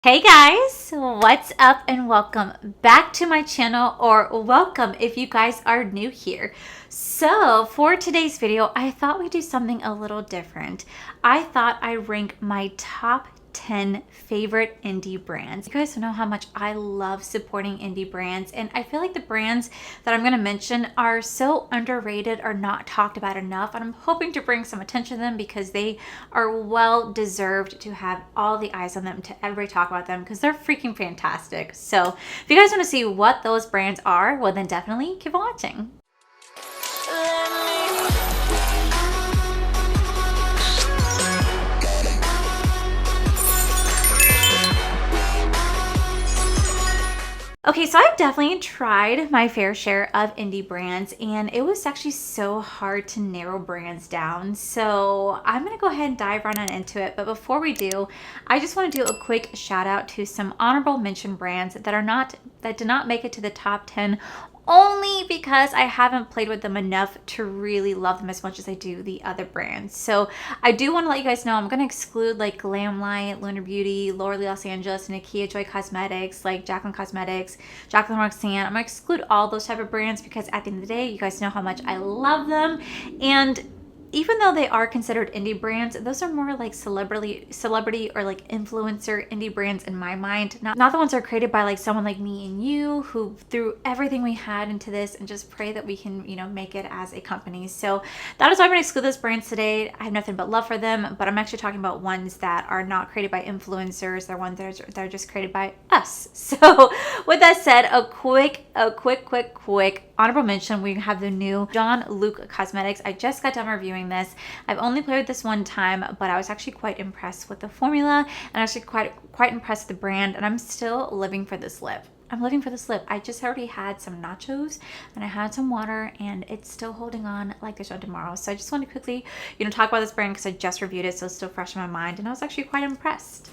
Hey guys, what's up and welcome back to my channel, or welcome if you guys are new here. So for today's video, I thought we'd do something a little different. I thought I'd rank my top 10 favorite indie brands. You guys know how much I love supporting indie brands, and I feel like the brands that I'm going to mention are so underrated or not talked about enough, and I'm hoping to bring some attention to them because they are well deserved to have all the eyes on them, to everybody talk about them because they're freaking fantastic. So if you guys want to see what those brands are, well then definitely keep watching. Okay, so I've definitely tried my fair share of indie brands, and it was actually so hard to narrow brands down. So I'm gonna go ahead and dive right on into it. But before we do, I just want to do a quick shout out to some honorable mention brands that did not make it to the top 10, only because I haven't played with them enough to really love them as much as I do the other brands. So I do want to let you guys know I'm going to exclude like Glamlight, Lunar Beauty, Lorelei Los Angeles, Nakia Joy Cosmetics, like Jaclyn Cosmetics, Jaclyn Roxanne. I'm going to exclude all those type of brands because at the end of the day, you guys know how much I love them. And even though they are considered indie brands, those are more like celebrity or like influencer indie brands in my mind. Not the ones that are created by like someone like me and you who threw everything we had into this and just pray that we can, make it as a company. So that is why I'm going to exclude those brands today. I have nothing but love for them, but I'm actually talking about ones that are not created by influencers. They're ones that are just created by us. So with that said, a quick honorable mention. We have the new John Luke Cosmetics. I just got done reviewing this. I've only played with this one time, but I was actually quite impressed with the formula and actually quite impressed with the brand, and I'm still living for this lip. I'm living for this lip. I just already had some nachos and I had some water, and it's still holding on like there's no tomorrow. So I just want to quickly, talk about this brand because I just reviewed it, so it's still fresh in my mind, and I was actually quite impressed.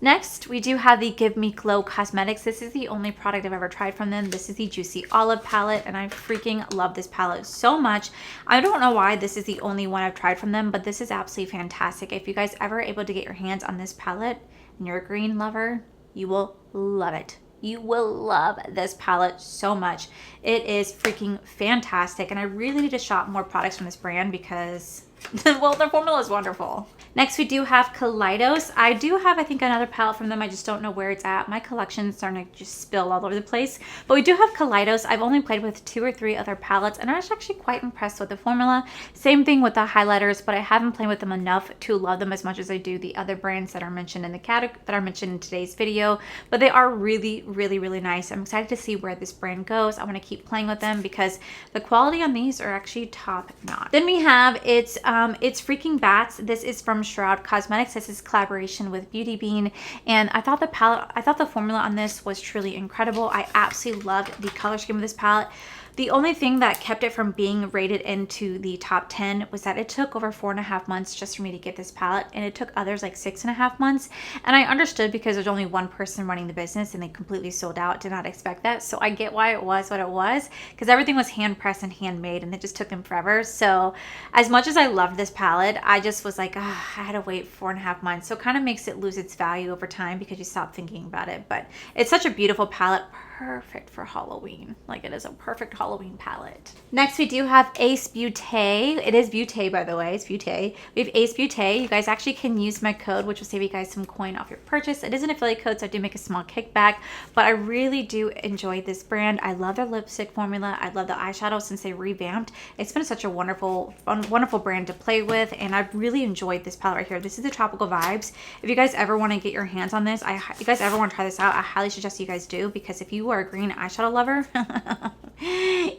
Next, we do have the Give Me Glow Cosmetics. This is the only product I've ever tried from them. This is the Juicy Olive palette, and I freaking love this palette so much. I don't know why this is the only one I've tried from them, but this is absolutely fantastic. If you guys ever able to get your hands on this palette and you're a green lover, you will love it. You will love this palette so much. It is freaking fantastic, and I really need to shop more products from this brand because well, their formula is wonderful. Next, we do have Kaleidos. I do have, I think, another palette from them. I just don't know where it's at. My collection's starting to just spill all over the place. But we do have Kaleidos. I've only played with 2 or 3 other palettes, and I was actually quite impressed with the formula. Same thing with the highlighters, but I haven't played with them enough to love them as much as I do the other brands that are mentioned in the category that are mentioned in today's video. But they are really, really, really nice. I'm excited to see where this brand goes. I want to keep playing with them because the quality on these are actually top notch. Then we have it's Freaking Bats. This is from Shroud Cosmetics. This is collaboration with Beauty Bean, and I thought the formula on this was truly incredible. I absolutely loved the color scheme of this palette. The only thing that kept it from being rated into the top 10 was that it took over 4.5 months just for me to get this palette, and it took others like 6.5 months. And I understood because there's only one person running the business and they completely sold out. Did not expect that. So I get why it was what it was, because everything was hand pressed and handmade, and it just took them forever. So as much as I loved this palette, I just was like, I had to wait 4.5 months. So it kind of makes it lose its value over time because you stop thinking about it. But it's such a beautiful palette. Perfect for Halloween. Like, it is a perfect Halloween palette. Next, we do have Ace Beauté. It is Beauté, by the way. It's Beauté. We have Ace Beauté. You guys actually can use my code, which will save you guys some coin off your purchase. It is an affiliate code, so I do make a small kickback, but I really do enjoy this brand. I love their lipstick formula. I love the eyeshadow since they revamped. It's been such a wonderful brand to play with, and I've really enjoyed this palette right here. This is the Tropical Vibes. If you guys ever want to get your hands on this, you guys ever want to try this out, I highly suggest you guys do, because if you are a green eyeshadow lover,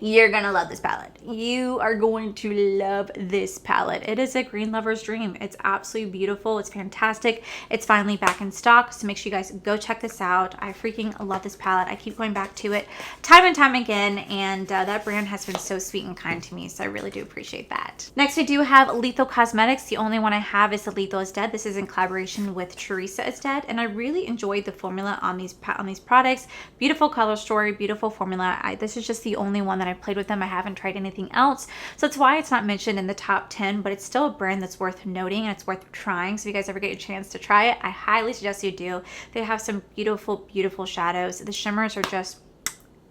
you're gonna love this palette. You are going to love this palette. It is a green lover's dream. It's absolutely beautiful. It's fantastic. It's finally back in stock, so make sure you guys go check this out. I freaking love this palette. I keep going back to it time and time again, and that brand has been so sweet and kind to me, so I really do appreciate that. Next, we do have Lethal Cosmetics. The only one I have is the Lethal is Dead. This is in collaboration with Teresa is Dead, and I really enjoyed the formula on these products. Beautiful color story, beautiful formula. This is just the the only one that I played with them. I haven't tried anything else. So that's why it's not mentioned in the top 10, but it's still a brand that's worth noting and it's worth trying. So if you guys ever get a chance to try it, I highly suggest you do. They have some beautiful, beautiful shadows. The shimmers are just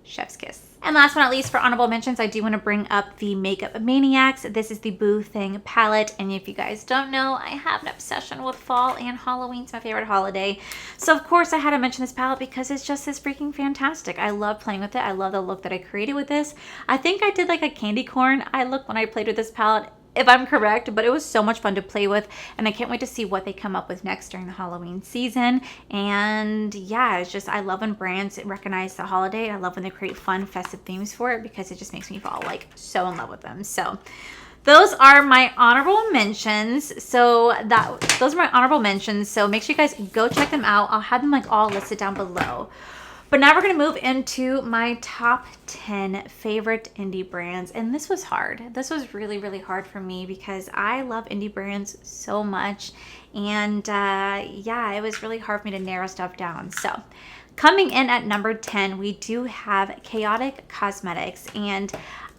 chef's kiss. And last but not least, for honorable mentions, I do want to bring up the Makeup Maniacs. This is the Boo Thing palette. And if you guys don't know, I have an obsession with fall, and Halloween's my favorite holiday. So of course I had to mention this palette because it's just this freaking fantastic. I love playing with it. I love the look that I created with this. I think I did like a candy corn eye look when I played with this palette, if I'm correct, but it was so much fun to play with, and I can't wait to see what they come up with next during the Halloween season. And yeah, it's just, I love when brands recognize the holiday. I love when they create fun, festive themes for it because it just makes me fall like so in love with them. So those are my honorable mentions. So those are my honorable mentions. So make sure you guys go check them out. I'll have them like all listed down below. But now we're going to move into my top 10 favorite indie brands. And this was hard. This was really, really hard for me because I love indie brands so much. And yeah, it was really hard for me to narrow stuff down. So coming in at number 10, we do have Chaotic Cosmetics. And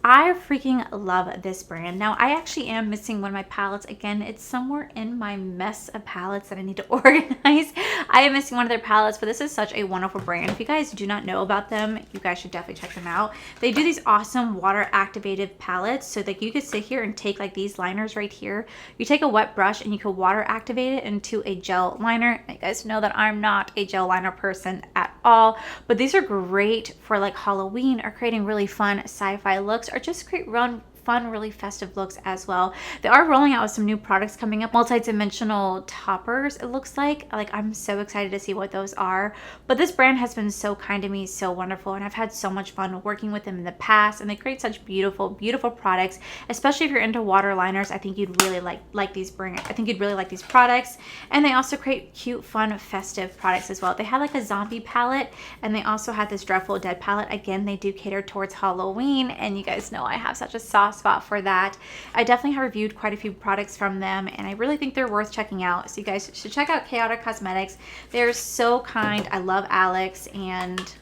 I freaking love this brand. Now, I actually am missing one of my palettes. Again, it's somewhere in my mess of palettes that I need to organize. I am missing one of their palettes, but this is such a wonderful brand. If you guys do not know about them, you guys should definitely check them out. They do these awesome water activated palettes. So like you could sit here and take like these liners right here. You take a wet brush and you can water activate it into a gel liner. You guys know that I'm not a gel liner person at all, but these are great for like Halloween or creating really fun sci-fi looks, or just create fun, really festive looks as well. They are rolling out with some new products coming up, multi-dimensional toppers, it looks like. I'm so excited to see what those are. But this brand has been so kind to me, so wonderful, and I've had so much fun working with them in the past, and they create such beautiful, beautiful products. Especially if you're into water liners, I think you'd really like these brands. I think you'd really like these products. And they also create cute, fun, festive products as well. They had like a zombie palette, and they also had this Dreadful Dead palette. Again, they do cater towards Halloween, and you guys know I have such a soft spot for that. I definitely have reviewed quite a few products from them, and I really think they're worth checking out. So you guys should check out Chaotic Cosmetics. They're so kind. I love Alex, and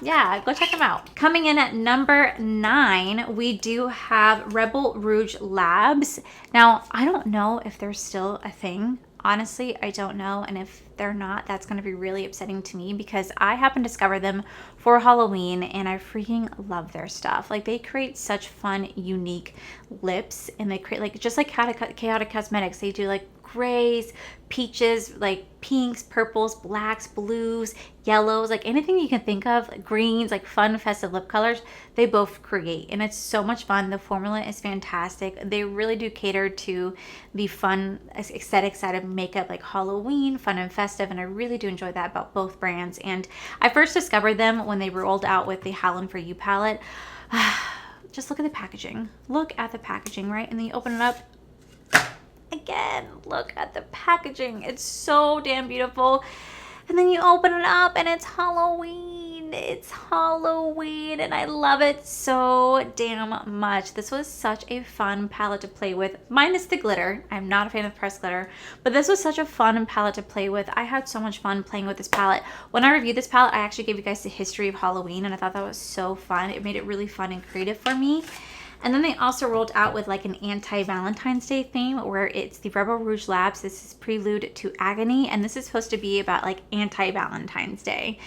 yeah, go check them out. Coming in at number 9, we do have Rebel Rouge Labs. Now, I don't know if they're still a thing. Honestly, I don't know, and if they're not, that's going to be really upsetting to me because I happened to discover them for Halloween, and I freaking love their stuff. Like, they create such fun, unique lips, and they create like just like Chaotic Cosmetics. They do like grays, peaches, like pinks, purples, blacks, blues, yellows, like anything you can think of, greens, like fun, festive lip colors, they both create, and it's so much fun. The formula is fantastic. They really do cater to the fun, aesthetic side of makeup, like Halloween, fun and festive, and I really do enjoy that about both brands. And I first discovered them when they rolled out with the Howlin' For You palette. Just look at the packaging. Look at the packaging, right? And then you open it up. Again, look at the packaging. It's so damn beautiful. And then you open it up and it's Halloween. It's Halloween, and I love it so damn much. This was such a fun palette to play with, minus the glitter. I'm not a fan of pressed glitter, but this was such a fun palette to play with. I had so much fun playing with this palette. When I reviewed this palette, I actually gave you guys the history of Halloween, and I thought that was so fun. It made it really fun and creative for me. And then they also rolled out with like an anti-Valentine's Day theme where it's the Rebel Rouge Labs. This is Prelude to Agony, and this is supposed to be about like anti-Valentine's Day.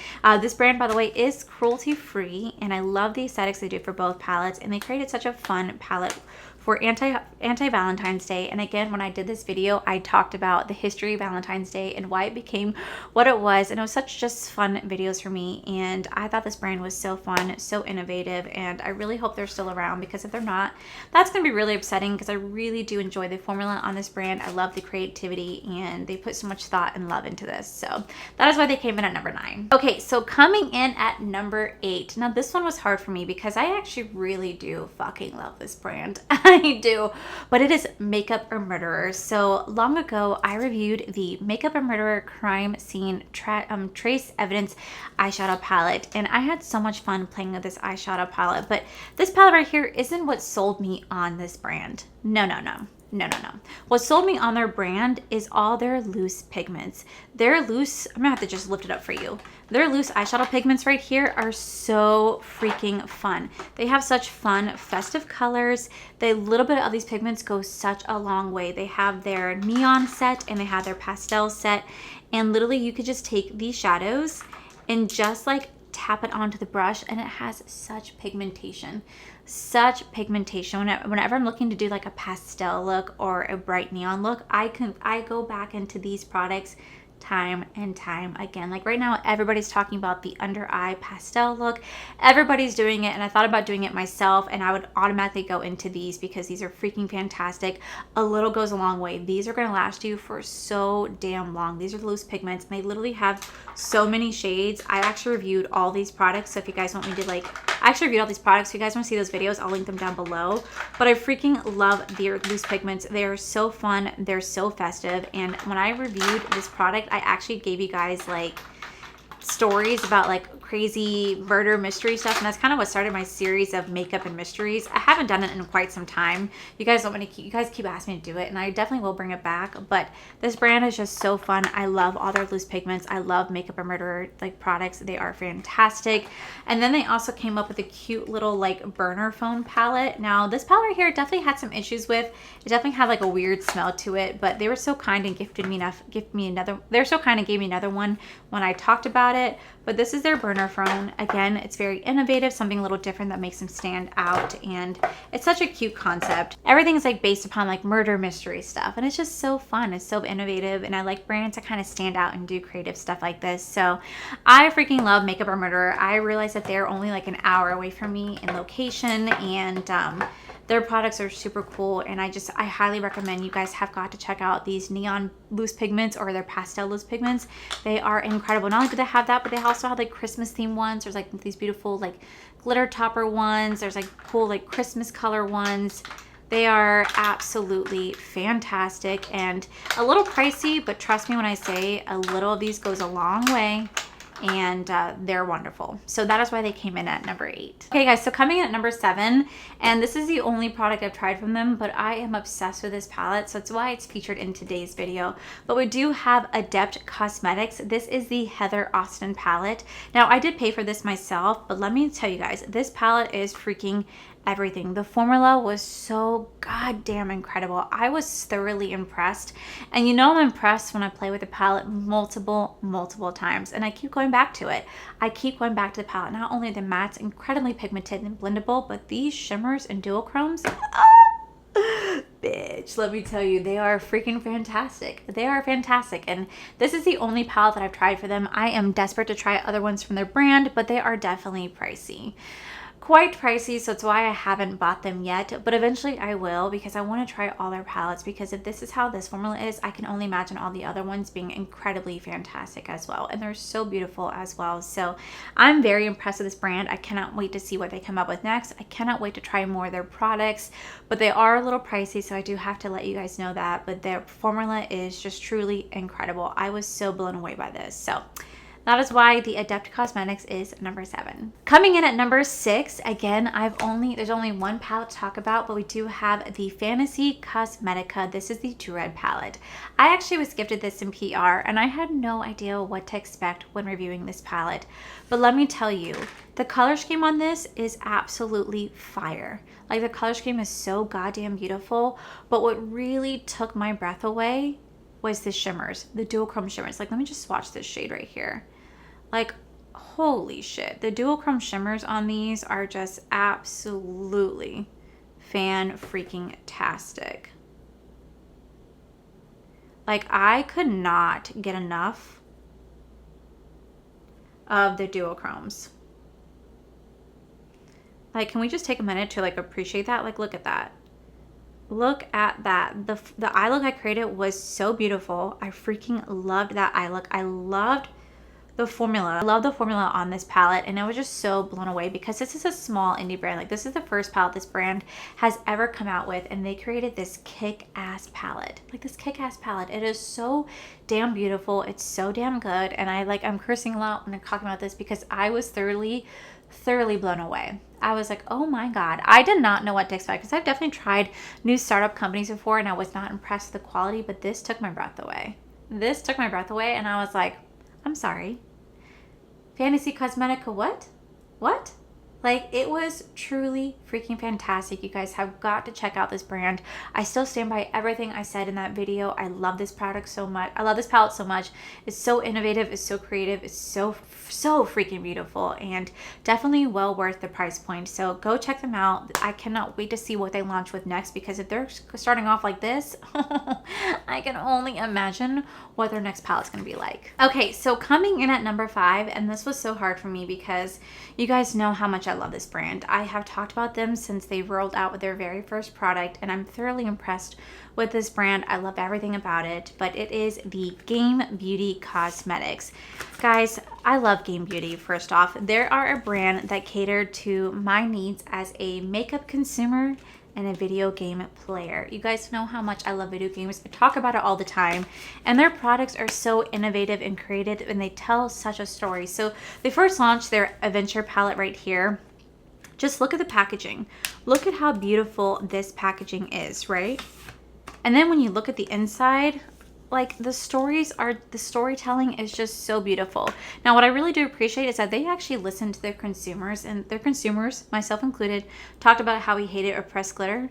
This brand, by the way, is cruelty-free, and I love the aesthetics they do for both palettes, and they created such a fun palette for anti-Valentine's Day. And again, when I did this video, I talked about the history of Valentine's Day and why it became what it was, and it was such just fun videos for me. And I thought this brand was so fun, so innovative, and I really hope they're still around, because if they're not, that's gonna be really upsetting, because I really do enjoy the formula on this brand. I love the creativity, and they put so much thought and love into this. So that is why they came in at number 9. Okay, so coming in at number 8. Now this one was hard for me because I actually really do fucking love this brand. I do, but it is Makeup or Murderer. So long ago, I reviewed the Makeup or Murderer Crime Scene Trace Evidence eyeshadow palette, and I had so much fun playing with this eyeshadow palette. But this palette right here isn't what sold me on this brand. No, no, no. No, no, no. What sold me on their brand is all their loose pigments. Their loose, I'm gonna have to just lift it up for you. Their loose eyeshadow pigments right here are so freaking fun. They have such fun, festive colors. The little bit of these pigments go such a long way. They have their neon set and they have their pastel set. And literally you could just take these shadows and just like tap it onto the brush, and it has such pigmentation. Such pigmentation. Whenever I'm looking to do like a pastel look or a bright neon look, I go back into these products time and time again. Like right now, everybody's talking about the under eye pastel look. Everybody's doing it, and I thought about doing it myself, and I would automatically go into these because these are freaking fantastic. A little goes a long way. These are going to last you for so damn long. These are the loose pigments, and they literally have so many shades. I actually reviewed all these products, so if you guys want me to I actually reviewed all these products. If you guys want to see those videos, I'll link them down below. But I freaking love their loose pigments. They are so fun. They're so festive. And when I reviewed this product, I actually gave you guys like stories about like crazy murder mystery stuff, and that's kind of what started my series of makeup and mysteries. I haven't done it in quite some time. You guys keep asking me to do it, and I definitely will bring it back. But this brand is just so fun. I love all their loose pigments. I love Makeup and Murder like products. They are fantastic. And then they also came up with a cute little like burner phone palette. Now this palette right here definitely had some issues with. It definitely had like a weird smell to it, but they were so kind and gave me another one when I talked about it. But this is their burner phone. Again, it's very innovative, something a little different that makes them stand out, and it's such a cute concept. Everything is like based upon like murder mystery stuff, and it's just so fun. It's so innovative, and I like brands that kind of stand out and do creative stuff like this. So I freaking love Makeup or Murder. I realized that they're only like an hour away from me in location, and their products are super cool, and I highly recommend you guys have got to check out these neon loose pigments or their pastel loose pigments. They are incredible. Not only do they have that, but they also have like Christmas themed ones. There's like these beautiful like glitter topper ones. There's like cool like Christmas color ones. They are absolutely fantastic and a little pricey, but trust me when I say a little of these goes a long way. And they're wonderful. So that is why they came in at number 8. Okay guys, so coming in at number 7, and this is the only product I've tried from them, but I am obsessed with this palette, so that's why it's featured in today's video. But we do have Adept Cosmetics. This is the Heather Austin palette. Now I did pay for this myself, but let me tell you guys, this palette is freaking everything. The formula was so goddamn incredible. I was thoroughly impressed, and you know I'm impressed when I play with the palette multiple times, and I keep going back to it. I keep going back to the palette. Not only are the mattes incredibly pigmented and blendable, but these shimmers and duochromes, bitch, let me tell you, they are freaking fantastic. They are fantastic, and this is the only palette that I've tried for them. I am desperate to try other ones from their brand, but they are definitely pricey. Quite pricey, so that's why I haven't bought them yet, but eventually I will, because I want to try all their palettes, because if this is how this formula is, I can only imagine all the other ones being incredibly fantastic as well, and they're so beautiful as well. So I'm very impressed with this brand. I cannot wait to see what they come up with next. I cannot wait to try more of their products, but they are a little pricey, so I do have to let you guys know that, but their formula is just truly incredible. I was so blown away by this. So that is why the Adept Cosmetics is number 7. Coming in at number 6, again, there's only one palette to talk about, but we do have the Fantasy Cosmetica. This is the Dread palette. I actually was gifted this in PR, and I had no idea what to expect when reviewing this palette. But let me tell you, the color scheme on this is absolutely fire. Like, the color scheme is so goddamn beautiful, but what really took my breath away was the shimmers, the duochrome shimmers. Like, let me just swatch this shade right here. Like, holy shit. The duochrome shimmers on these are just absolutely fan-freaking-tastic. Like, I could not get enough of the duochromes. Like, can we just take a minute to, like, appreciate that? Like, look at that. Look at that. The eye look I created was so beautiful. I freaking loved that eye look. I loved the formula. I love the formula on this palette, and I was just so blown away because this is a small indie brand. Like, this is the first palette this brand has ever come out with, and they created this kick-ass palette. Like, this kick-ass palette. It is so damn beautiful. It's so damn good, and I'm cursing a lot when I'm talking about this because I was thoroughly blown away. I was like, oh my God. I did not know what to expect because I've definitely tried new startup companies before and I was not impressed with the quality, but this took my breath away. This took my breath away, and I was like, I'm sorry. Fantasy Cosmetica, what? What? Like, it was truly freaking fantastic. You guys have got to check out this brand. I still stand by everything I said in that video. I love this product so much. I love this palette so much. It's so innovative. It's so creative. It's so freaking beautiful, and definitely well worth the price point. So go check them out. I cannot wait to see what they launch with next, because if they're starting off like this, I can only imagine what their next palette's going to be like. Okay, so coming in at number 5, and this was so hard for me because you guys know how much I love this brand. I have talked about them since they rolled out with their very first product, and I'm thoroughly impressed with this brand. I love everything about it, but it is the Game Beauty Cosmetics. Guys, I love Game Beauty. First off, they are a brand that catered to my needs as a makeup consumer and a video game player. You guys know how much I love video games. I talk about it all the time, and their products are so innovative and creative, and they tell such a story. So they first launched their Adventure palette right here. Just look at the packaging. Look at how beautiful this packaging is, right? And then when you look at the inside, like, the storytelling is just so beautiful. Now, what I really do appreciate is that they actually listened to their consumers, and their consumers, myself included, talked about how we hated oppressed glitter.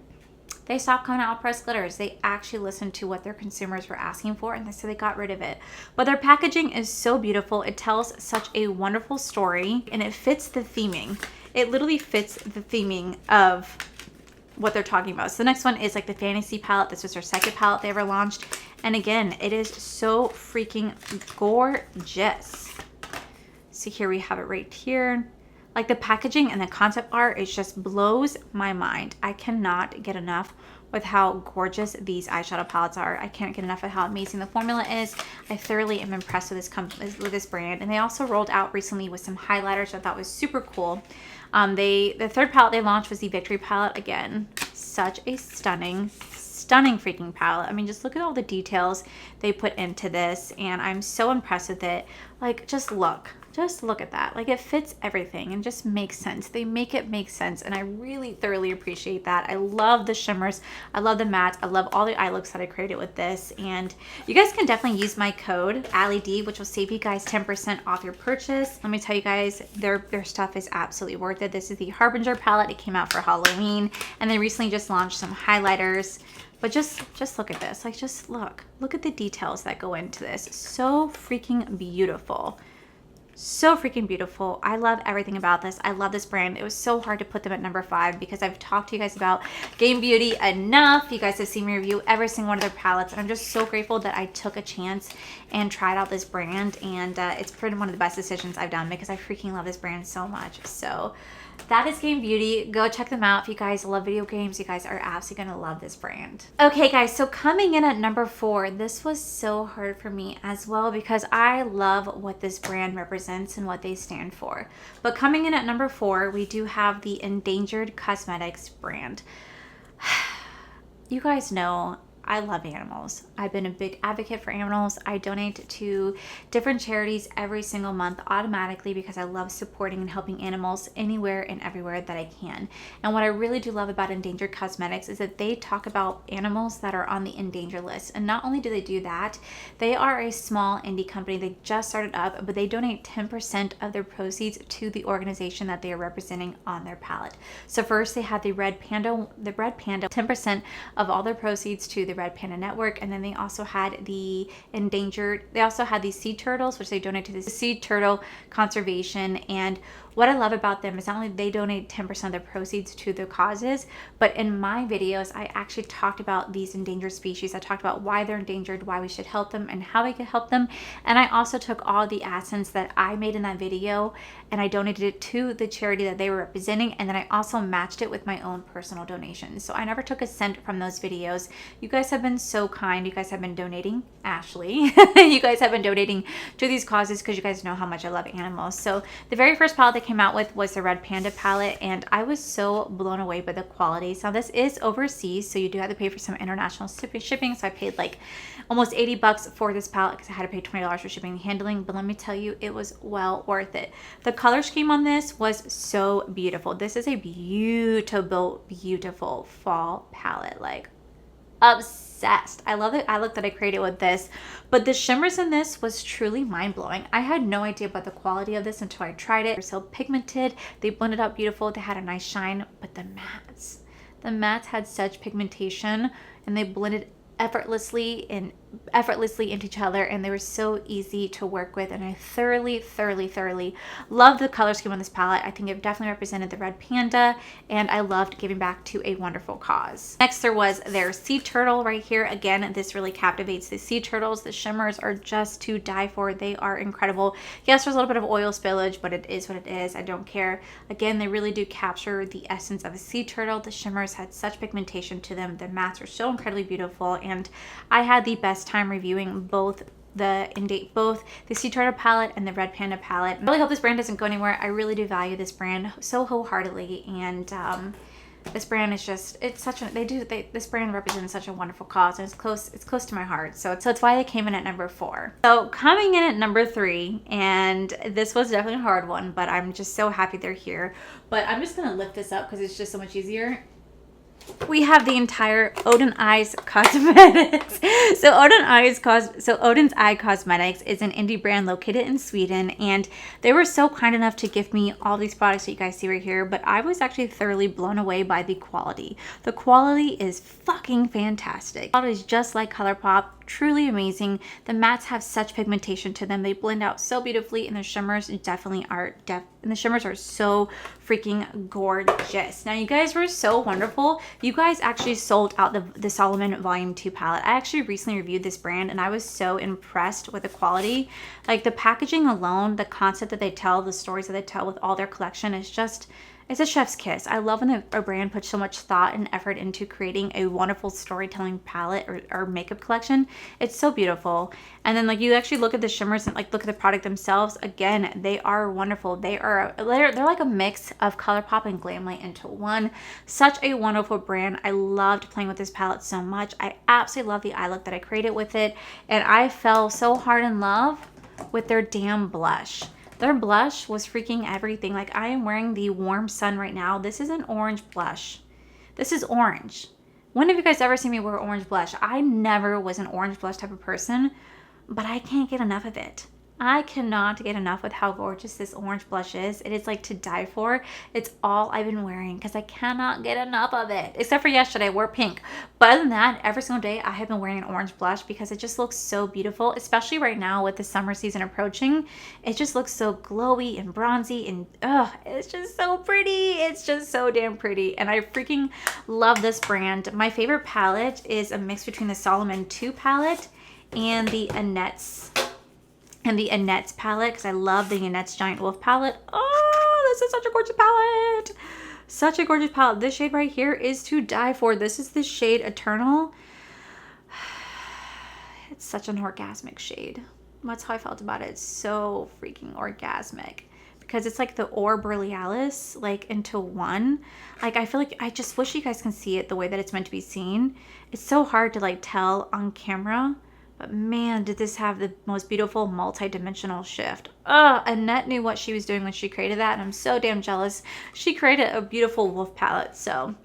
They stopped coming out with pressed glitters. They actually listened to what their consumers were asking for, and so they got rid of it. But their packaging is so beautiful. It tells such a wonderful story, and it fits the theming. It literally fits the theming of what they're talking about. So the next one is like the Fantasy palette. This was their second palette they ever launched. And again, it is so freaking gorgeous. So here we have it right here. Like, the packaging and the concept art, it just blows my mind. I cannot get enough with how gorgeous these eyeshadow palettes are. I can't get enough of how amazing the formula is. I thoroughly am impressed with this brand. And they also rolled out recently with some highlighters, which I thought was super cool. The third palette they launched was the Victory palette. Again, such a stunning freaking palette. I mean, just look at all the details they put into this, and I'm so impressed with it. Like, just look at that. Like, it fits everything and just makes sense. They make it make sense, and I really thoroughly appreciate that. I love the shimmers. I love the mattes. I love all the eye looks that I created with this, and you guys can definitely use my code Allie D, which will save you guys 10% off your purchase. Let me tell you guys, their stuff is absolutely worth it. This is the Harbinger palette. It came out for Halloween, and they recently just launched some highlighters. But just look at this. Like, just look at the details that go into this. So freaking beautiful. So freaking beautiful. I love everything about this. I love this brand. It was so hard to put them at number 5 because I've talked to you guys about Game Beauty enough. You guys have seen me review every single one of their palettes, and I'm just so grateful that I took a chance and tried out this brand, and it's pretty one of the best decisions I've done because I freaking love this brand so much. So that is Game Beauty. Go check them out. If you guys love video games, you guys are absolutely going to love this brand. Okay, guys, so coming in at number 4, this was so hard for me as well because I love what this brand represents and what they stand for. But coming in at number 4, we do have the Endangered Cosmetics brand. You guys know I love animals. I've been a big advocate for animals. I donate to different charities every single month automatically because I love supporting and helping animals anywhere and everywhere that I can. And what I really do love about Endangered Cosmetics is that they talk about animals that are on the endangered list. And not only do they do that, they are a small indie company. They just started up, but they donate 10% of their proceeds to the organization that they are representing on their palette. So first they had the Red Panda, 10% of all their proceeds to the Red Panda Network, and then they also had the sea turtles, which they donate to the Sea Turtle Conservation. And what I love about them is not only they donate 10% of the proceeds to the causes, but in my videos, I actually talked about these endangered species. I talked about why they're endangered, why we should help them, and how we can help them. And I also took all the AdSense that I made in that video and I donated it to the charity that they were representing. And then I also matched it with my own personal donations. So I never took a cent from those videos. You guys have been so kind. You guys have been donating, Ashley. You guys have been donating to these causes because you guys know how much I love animals. So the very first palette they came out with was the Red Panda palette, and I was so blown away by the quality. So this is overseas, so you do have to pay for some international shipping. So I paid like almost 80 bucks for this palette because I had to pay $20 for shipping and handling. But let me tell you, it was well worth it. The color scheme on this was so beautiful. This is a beautiful, beautiful fall palette. Like, obsessed. I love the look that I created with this, but the shimmers in this was truly mind-blowing. I had no idea about the quality of this until I tried it. They're so pigmented, they blended out beautiful, they had a nice shine, but the mattes had such pigmentation and they blended effortlessly into each other, and they were so easy to work with, and I thoroughly love the color scheme on this palette. I think it definitely represented the Red Panda, and I loved giving back to a wonderful cause. Next, there was their sea turtle right here. Again, this really captivates the sea turtles. The shimmers are just to die for. They are incredible. Yes, there's a little bit of oil spillage, but it is what it is. I don't care. Again, they really do capture the essence of a sea turtle. The shimmers had such pigmentation to them. The mattes are so incredibly beautiful, and I had the best time reviewing both the sea turtle palette and the Red Panda palette. I really hope this brand doesn't go anywhere. I really do value this brand so wholeheartedly, and this brand is just, this brand represents such a wonderful cause, and it's close to my heart. So it's why they came in at number 4. So coming in at number 3, and this was definitely a hard one, but I'm just so happy they're here. But I'm just gonna lift this up because it's just so much easier. We have the entire Odin Eyes Cosmetics. So Odin's Eye Cosmetics is an indie brand located in Sweden, and they were so kind enough to give me all these products that you guys see right here, but I was actually thoroughly blown away by the quality. The quality is fucking fantastic. The quality is just like ColourPop, truly amazing. The mattes have such pigmentation to them. They blend out so beautifully, and the shimmers definitely are and the shimmers are so freaking gorgeous. Now, you guys were so wonderful. You guys actually sold out the Solomon Volume 2 palette. I actually recently reviewed this brand, and I was so impressed with the quality. Like, the packaging alone, the concept that they tell, the stories that they tell with all their collection is just, it's a chef's kiss. I love when a brand puts so much thought and effort into creating a wonderful storytelling palette or makeup collection. It's so beautiful. And then, like, you actually look at the shimmers and like look at the product themselves. Again, they are wonderful. They're like a mix of ColourPop and Glamlight into one. Such a wonderful brand. I loved playing with this palette so much. I absolutely love the eye look that I created with it, and I fell so hard in love with their damn blush. Their blush was freaking everything. Like, I am wearing the Warm Sun right now. This is an orange blush. This is orange. When have you guys ever seen me wear orange blush? I never was an orange blush type of person, but I can't get enough of it. I cannot get enough with how gorgeous this orange blush is. It is like to die for. It's all I've been wearing because I cannot get enough of it. Except for yesterday, I wore pink. But other than that, every single day I have been wearing an orange blush because it just looks so beautiful, especially right now with the summer season approaching. It just looks so glowy and bronzy, and it's just so pretty. It's just so damn pretty, and I freaking love this brand. My favorite palette is a mix between the Solomon 2 palette and the Annette's palette, because I love the Annette's Giant Wolf palette. Oh, this is such a gorgeous palette. Such a gorgeous palette. This shade right here is to die for. This is the shade Eternal. It's such an orgasmic shade. That's how I felt about it. It's so freaking orgasmic, because it's like the Aurora Borealis like into one. Like, I feel like I just wish you guys can see it the way that it's meant to be seen. It's so hard to like tell on camera. But man, did this have the most beautiful multi-dimensional shift. Annette knew what she was doing when she created that, and I'm so damn jealous. She created a beautiful wolf palette. So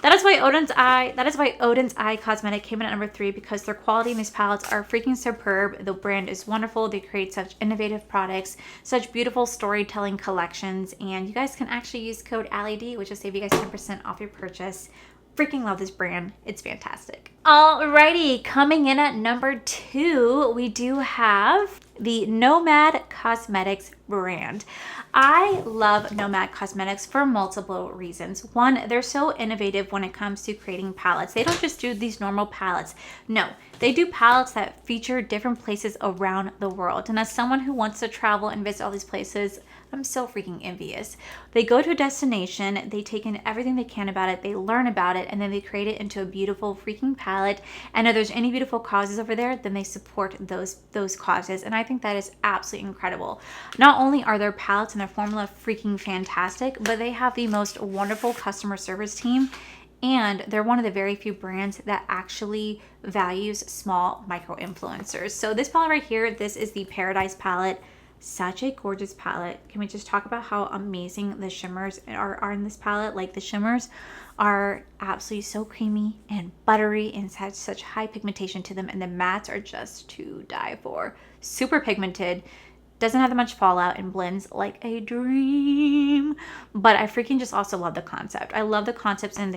that is why Odin's Eye Cosmetic came in at number 3, because their quality in these palettes are freaking superb. The brand is wonderful. They create such innovative products, such beautiful storytelling collections, and you guys can actually use code AllieD, which will save you guys 10% off your purchase. Freaking love this brand. It's fantastic. Alrighty, coming in at number 2, we do have the Nomad Cosmetics brand. I love Nomad Cosmetics for multiple reasons. One, they're so innovative when it comes to creating palettes. They don't just do these normal palettes. No, they do palettes that feature different places around the world. And as someone who wants to travel and visit all these places, I'm so freaking envious. They go to a destination, they take in everything they can about it, they learn about it, and then they create it into a beautiful freaking palette. And if there's any beautiful causes over there, then they support those causes. And I think that is absolutely incredible. Not only are their palettes and their formula freaking fantastic, but they have the most wonderful customer service team. And they're one of the very few brands that actually values small micro influencers. So this palette right here, this is the Paradise palette. Such a gorgeous palette. Can we just talk about how amazing the shimmers are in this palette? Like, the shimmers are absolutely so creamy and buttery and has such high pigmentation to them, and the mattes are just to die for. Super pigmented, doesn't have that much fallout, and blends like a dream. But I freaking just also love the concept. I love the concepts and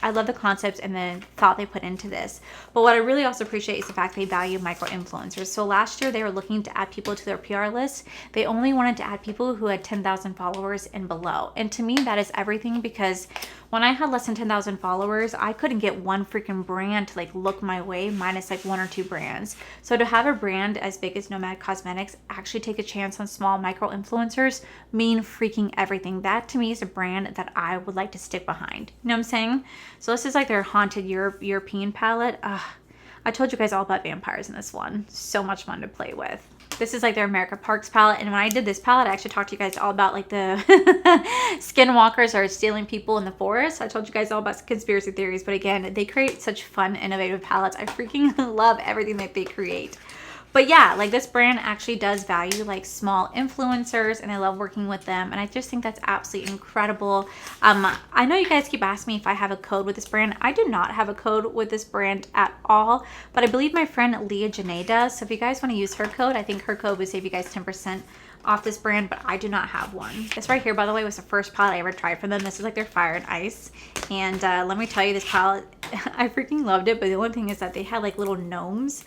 I love the concepts and the thought they put into this. But what I really also appreciate is the fact they value micro influencers. So last year they were looking to add people to their PR list. They only wanted to add people who had 10,000 followers and below. And to me, that is everything, because when I had less than 10,000 followers, I couldn't get one freaking brand to like look my way, minus like one or two brands. So to have a brand as big as Nomad Cosmetics actually take a chance on small micro influencers mean freaking everything. That to me is a brand that I would like to stick behind. You know what I'm saying? So this is like their haunted European palette. I told you guys all about vampires in this one. So much fun to play with. This is like their America Parks palette. And when I did this palette, I actually talked to you guys all about like the skinwalkers are stealing people in the forest. I told you guys all about conspiracy theories. But again, they create such fun, innovative palettes. I freaking love everything that they create. But yeah, like this brand actually does value like small influencers, and I love working with them. And I just think that's absolutely incredible. I know you guys keep asking me if I have a code with this brand. I do not have a code with this brand at all, but I believe my friend Leah Janae does. So if you guys want to use her code, I think her code would save you guys 10% off this brand, but I do not have one. This right here, by the way, was the first palette I ever tried from them. This is like their Fire and Ice. And let me tell you, this palette, I freaking loved it. But the only thing is that they had like little gnomes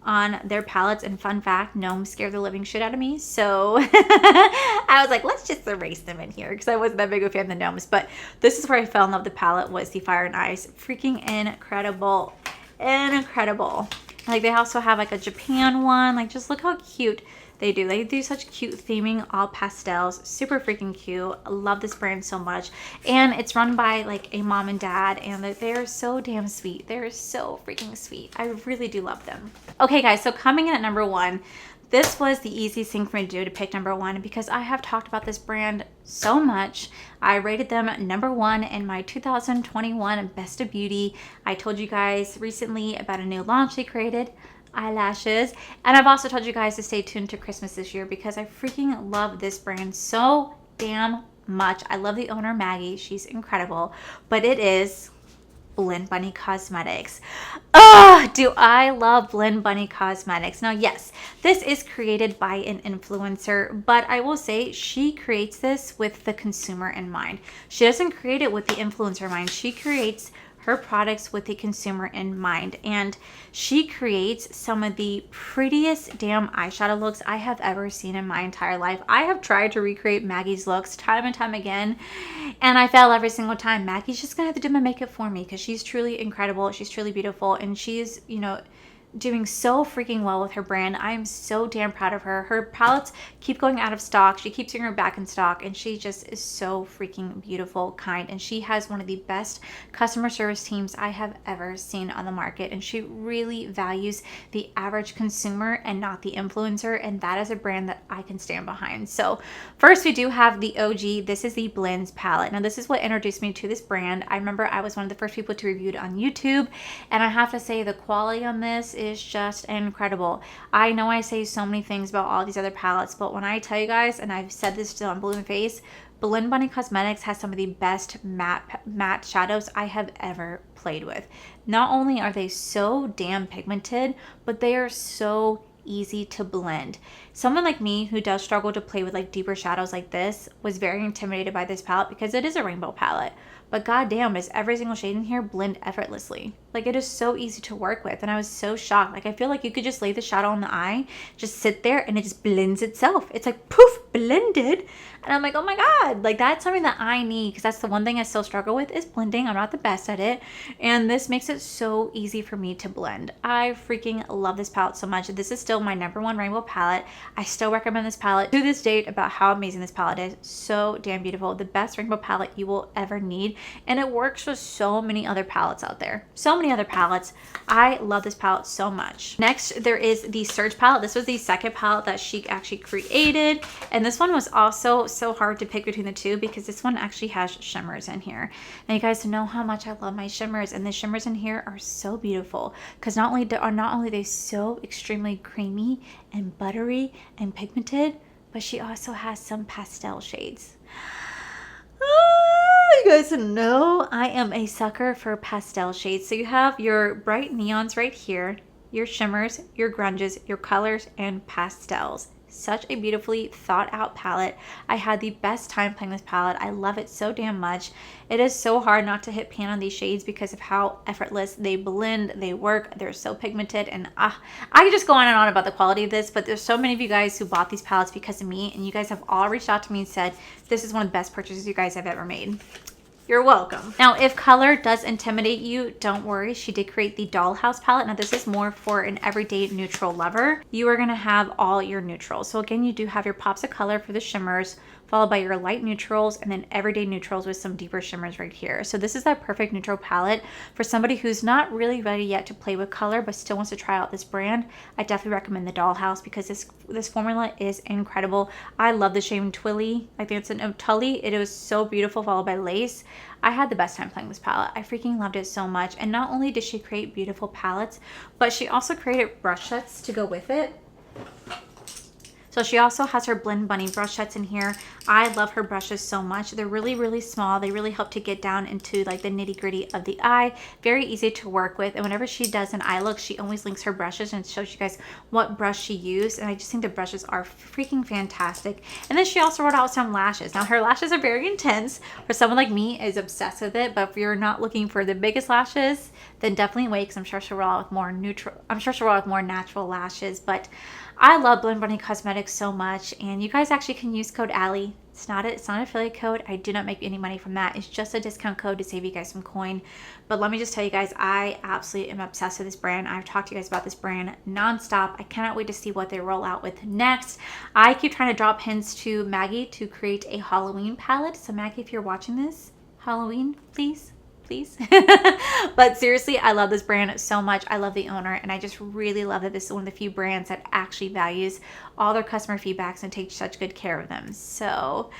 on their palettes, and fun fact, gnomes scare the living shit out of me. So I was like, let's just erase them in here, because I wasn't that big a fan of the gnomes. But this is where I fell in love with the palette, was the Fire and Ice. Freaking incredible. Incredible. Like, they also have like a Japan one. Like, just look how cute they do. They do such cute theming, all pastels, super freaking cute. I love this brand so much. And it's run by like a mom and dad, and they're so damn sweet. They're so freaking sweet. I really do love them. Okay guys, so coming in at number one, this was the easiest thing for me to do, to pick number one, because I have talked about this brand so much. I rated them number one in my 2021 Best of Beauty. I told you guys recently about a new launch they created, eyelashes. And I've also told you guys to stay tuned to Christmas this year, because I freaking love this brand so damn much. I love the owner, Maggie. She's incredible. But it is Blend Bunny Cosmetics. Oh, do I love Blend Bunny Cosmetics. Now, yes, this is created by an influencer, but I will say she creates this with the consumer in mind. She doesn't create it with the influencer in mind. She creates her products with the consumer in mind, and she creates some of the prettiest damn eyeshadow looks I have ever seen in my entire life. I have tried to recreate Maggie's looks time and time again, and I fail every single time. Maggie's just gonna have to do my makeup for me, because she's truly incredible. She's truly beautiful, and she's, you know, doing so freaking well with her brand. I am so damn proud of her. Her palettes keep going out of stock. She keeps bringing her back in stock, and she just is so freaking beautiful, kind, and she has one of the best customer service teams I have ever seen on the market, and she really values the average consumer and not the influencer, and that is a brand that I can stand behind. So first, we do have the OG. This is the Blends palette. Now, this is what introduced me to this brand. I remember I was one of the first people to review it on YouTube, and I have to say the quality on this is just incredible. I know I say so many things about all these other palettes, but when I tell you guys, and I've said this on Blue in Face, Blend Bunny Cosmetics has some of the best matte shadows I have ever played with. Not only are they so damn pigmented, but they are so easy to blend. Someone like me who does struggle to play with like deeper shadows like this was very intimidated by this palette, because it is a rainbow palette. but goddamn, does every single shade in here blend effortlessly. Like, it is so easy to work with, and I was so shocked. Like, I feel like you could just lay the shadow on the eye, just sit there, and it just blends itself. It's like, poof, blended. And I'm like, oh my God, like that's something that I need, because that's the one thing I still struggle with is blending. I'm not the best at it. And this makes it so easy for me to blend. I freaking love this palette so much. This is still my #1 rainbow palette. I still recommend this palette to this date about how amazing this palette is. So damn beautiful. The best rainbow palette you will ever need. And it works with so many other palettes out there. So many other palettes. I love this palette so much. Next, there is the Surge palette. This was the second palette that she actually created. And this one was also so hard to pick between the two because this one actually has shimmers in here. And you guys know how much I love my shimmers, and the shimmers in here are so beautiful because not only are they so extremely creamy and buttery and pigmented, but she also has some pastel shades. You guys know I am a sucker for pastel shades. So you have your bright neons right here, your shimmers, your grunges, your colors, and pastels. Such a beautifully thought out palette. I had the best time playing this palette. I love it so damn much. It is so hard not to hit pan on these shades because of how effortless they blend, they work, they're so pigmented, and I could just go on and on about the quality of this, but there's so many of you guys who bought these palettes because of me, and you guys have all reached out to me and said, this is one of the best purchases you guys have ever made. You're welcome. Now, if color does intimidate you, don't worry. She did create the Dollhouse palette. Now, this is more for an everyday neutral lover. You are going to have all your neutrals. So again, you do have your pops of color for the shimmers, followed by your light neutrals, and then everyday neutrals with some deeper shimmers right here. So this is that perfect neutral palette for somebody who's not really ready yet to play with color, but still wants to try out this brand. I definitely recommend the Dollhouse because this formula is incredible. I love the shade Twilly. I think it's an Tully. It was so beautiful, followed by lace. I had the best time playing this palette. I freaking loved it so much. And not only did she create beautiful palettes, but she also created brush sets to go with it. So she also has her Blend Bunny brush sets in here. I love her brushes so much. They're really, really small. They really help to get down into like the nitty gritty of the eye. Very easy to work with. And whenever she does an eye look, she always links her brushes and shows you guys what brush she used. And I just think the brushes are freaking fantastic. And then she also wrote out some lashes. Now her lashes are very intense. For someone like me is obsessed with it. But if you're not looking for the biggest lashes, then definitely wait, because I'm sure she'll roll out with more neutral. I'm sure she'll roll out with more natural lashes. But I love Blend Bunny Cosmetics so much, and you guys actually can use code Allie. It's not an affiliate code. I do not make any money from that. It's just a discount code to save you guys some coin. But let me just tell you guys, I absolutely am obsessed with this brand. I've talked to you guys about this brand nonstop. I cannot wait to see what they roll out with next. I keep trying to drop hints to Maggie to create a Halloween palette. So Maggie, if you're watching this, Halloween, please. But seriously, I love this brand so much. I love the owner, and I just really love that this is one of the few brands that actually values all their customer feedbacks and takes such good care of them. So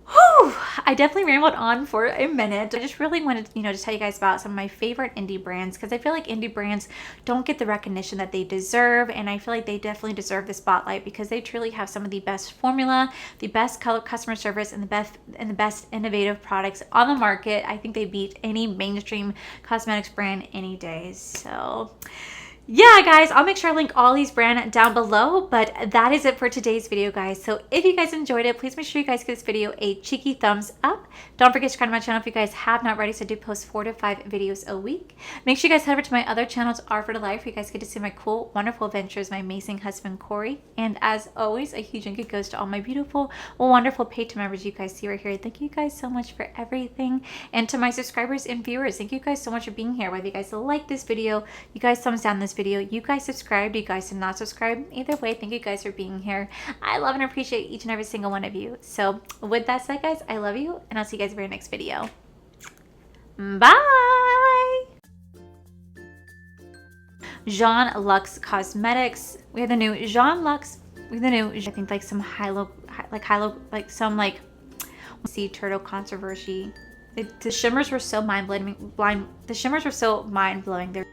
whew, I definitely rambled on for a minute. I just really wanted to, just tell you guys about some of my favorite indie brands, because I feel like indie brands don't get the recognition that they deserve, and I feel like they definitely deserve the spotlight because they truly have some of the best formula, the best customer service, and the best innovative products on the market. I think they beat any mainstream cosmetics brand any day. So yeah, guys, I'll make sure I link all these brands down below, but that is it for today's video, guys. So if you guys enjoyed it, please make sure you guys give this video a cheeky thumbs up. Don't forget to subscribe to my channel if you guys have not already. So I do post 4 to 5 videos a week. Make sure you guys head over to my other channels, R for the Life, where you guys get to see my cool, wonderful adventures, my amazing husband, Corey. And as always, a huge thank you goes to all my beautiful, wonderful Patreon members you guys see right here. Thank you guys so much for everything. And to my subscribers and viewers, thank you guys so much for being here. Whether you guys like this video, you guys thumbs down this video, you guys subscribed, you guys did not subscribe, either way, thank you guys for being here. I love and appreciate each and every single one of you. So with that said, guys, I love you, and I'll see you guys in our next video. Bye. Jean Luxe Cosmetics. We have the new Jean Luxe. We have the new, I think, like some sea turtle controversy. The shimmers were so mind-blowing. The shimmers were so mind-blowing. They're